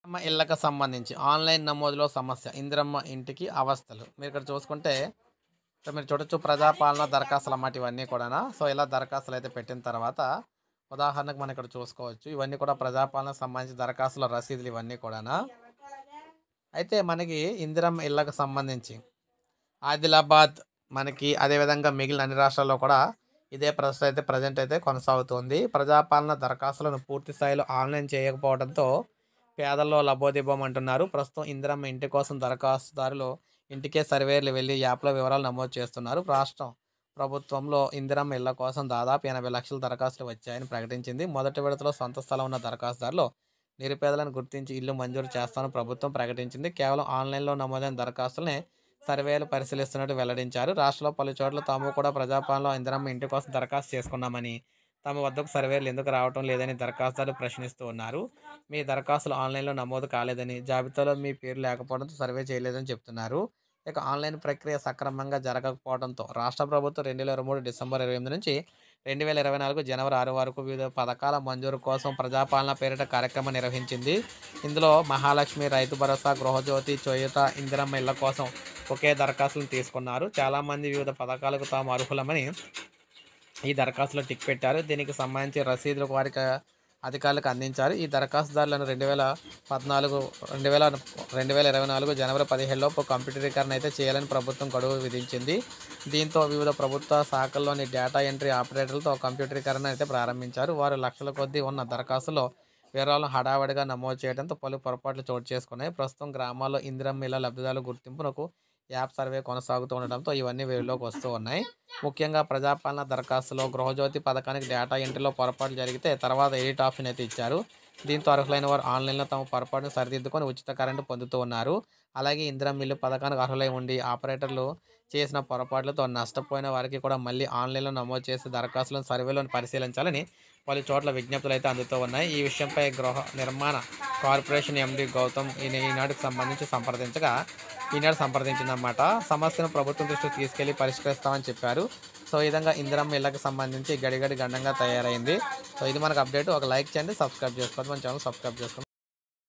ఇందిరమ్మ ఇళ్ళకి సంబంధించి ఆన్‌లైన్ నమోదులో సమస్య. ఇందిరమ్మ ఇంటికి అవస్థలు. మీరిక్కడ చూసుకుంటే ఇక్కడ మీరు చూడొచ్చు ప్రజాపాలన దరఖాస్తులన్నమాట ఇవన్నీ కూడానా. సో, ఇలా దరఖాస్తులైతే పెట్టిన తర్వాత ఉదాహరణకు మనం ఇక్కడ చూసుకోవచ్చు. ఇవన్నీ కూడా ప్రజాపాలనకు సంబంధించి దరఖాస్తుల రసీదులు ఇవన్నీ కూడానా. అయితే మనకి ఇందిరమ్మ ఇళ్ళకి సంబంధించి ఆదిలాబాద్ మనకి అదేవిధంగా మిగిలిన అన్ని రాష్ట్రాల్లో కూడా ఇదే ప్రాసెస్ అయితే ప్రెజెంట్ అయితే కొనసాగుతోంది. ప్రజాపాలన దరఖాస్తులను పూర్తి స్థాయిలో ఆన్‌లైన్ చేయకపోవడంతో పేదల్లో లబోదిబోమంటున్నారు. ప్రస్తుతం ఇందిరమ్మ ఇంటి కోసం దరఖాస్తుదారులు ఇంటికే సర్వేయర్లు వెళ్లి యాప్‌లో వివరాలు నమోదు చేస్తున్నారు. రాష్ట్రం ప్రభుత్వంలో ఇందిరమ్మ ఇళ్ల కోసం దాదాపు 80,00,000 దరఖాస్తులు వచ్చాయని ప్రకటించింది. మొదటి విడతలో సొంత స్థలం ఉన్న దరఖాస్తుదారులు నిరుపేదలను గుర్తించి ఇల్లు మంజూరు చేస్తామని ప్రభుత్వం ప్రకటించింది. కేవలం ఆన్‌లైన్‌లో నమోదైన దరఖాస్తులనే సర్వేలు పరిశీలిస్తున్నట్టు వెల్లడించారు. రాష్ట్రంలో పలు చోట్ల తాము కూడా ప్రజాపాలనలో ఇందిరమ్మ ఇంటి కోసం దరఖాస్తు చేసుకున్నామని, తమ వద్దకు సర్వేలు ఎందుకు రావటం లేదని దరఖాస్తుదారులు ప్రశ్నిస్తూ ఉన్నారు. మీ దరఖాస్తులు ఆన్‌లైన్‌లో నమోదు కాలేదని, జాబితాలో మీ పేరు లేకపోవడంతో సర్వే చేయలేదని చెప్తున్నారు. ఇక ఆన్‌లైన్ ప్రక్రియ సక్రమంగా జరగకపోవడంతో రాష్ట్ర ప్రభుత్వం 2023 డిసెంబర్ 28 నుంచి 2024 జనవరి 6 వరకు వివిధ పథకాల మంజూరు కోసం ప్రజాపాలన పేరిట కార్యక్రమం నిర్వహించింది. ఇందులో మహాలక్ష్మి, రైతు భరోసా, గృహజ్యోతి, చేయూత, ఇందిరమ్మ ఇళ్ల కోసం ఒకే దరఖాస్తులను తీసుకున్నారు. చాలామంది వివిధ పథకాలకు తాము అర్హులమని ఈ దరఖాస్తులో టిక్ పెట్టారు. దీనికి సంబంధించి రసీదులు వారికి అధికారులకు అందించారు. ఈ దరఖాస్తుదారులను 2024 జనవరి 17 లోపు కంప్యూటరీకరణ అయితే చేయాలని ప్రభుత్వం గడువు విధించింది. దీంతో వివిధ ప్రభుత్వ శాఖల్లోని డేటా ఎంట్రీ ఆపరేటర్లతో కంప్యూటరీకరణ అయితే ప్రారంభించారు. వారు లక్షల కొద్దీ ఉన్న దరఖాస్తులో వివరాలను హడావిడిగా నమోదు చేయడంతో పలు పొరపాట్లు చోటు చేసుకున్నాయి. ప్రస్తుతం గ్రామాల్లో ఇందిరమ్మ ఇళ్ల లబ్ధిదారుల గుర్తింపునకు యాప్ సర్వే కొనసాగుతూ ఉండడంతో ఇవన్నీ వెలుగులోకి వస్తూ ఉన్నాయి. ముఖ్యంగా ప్రజాపాలన దరఖాస్తులో గృహజ్యోతి పథకానికి డేటా ఎంట్రీలో పొరపాట్లు జరిగితే తర్వాత ఎడిట్ ఆప్షన్ అయితే ఇచ్చారు. దీంతో అర్హులైన వారు ఆన్‌లైన్‌లో తమ పొరపాటును సరిదిద్దుకొని ఉచిత కరెంటు పొందుతూ ఉన్నారు. అలాగే ఇందిరమ్మ ఇల్లు పథకానికి అర్హులై ఉండి ఆపరేటర్లు చేసిన పొరపాట్లతో నష్టపోయిన వారికి కూడా మళ్ళీ ఆన్‌లైన్‌లో నమోదు చేసి దరఖాస్తులను సర్వేలను పరిశీలించాలని పలు చోట్ల విజ్ఞప్తులు అయితే అందుతూ ఉన్నాయి. ఈ విషయంపై గృహ నిర్మాణ కార్పొరేషన్ ఎండీ గౌతమ్ ఈనాడు సంప్రదించిందన్నమాట. సమస్యను ప్రభుత్వం దృష్టికి తీసుకెళ్లి పరిష్కరిస్తామని చెప్పారు. సో, ఈ విధంగా ఇందిరమ్మ ఇళ్ళకి సంబంధించి గడిగడి గండంగా తయారైంది. సో, ఇది మనకు అప్డేట్. ఒక లైక్ చేయండి, సబ్స్క్రైబ్ చేసుకోండి. మన ఛానల్ సబ్స్క్రైబ్ చేసుకోండి.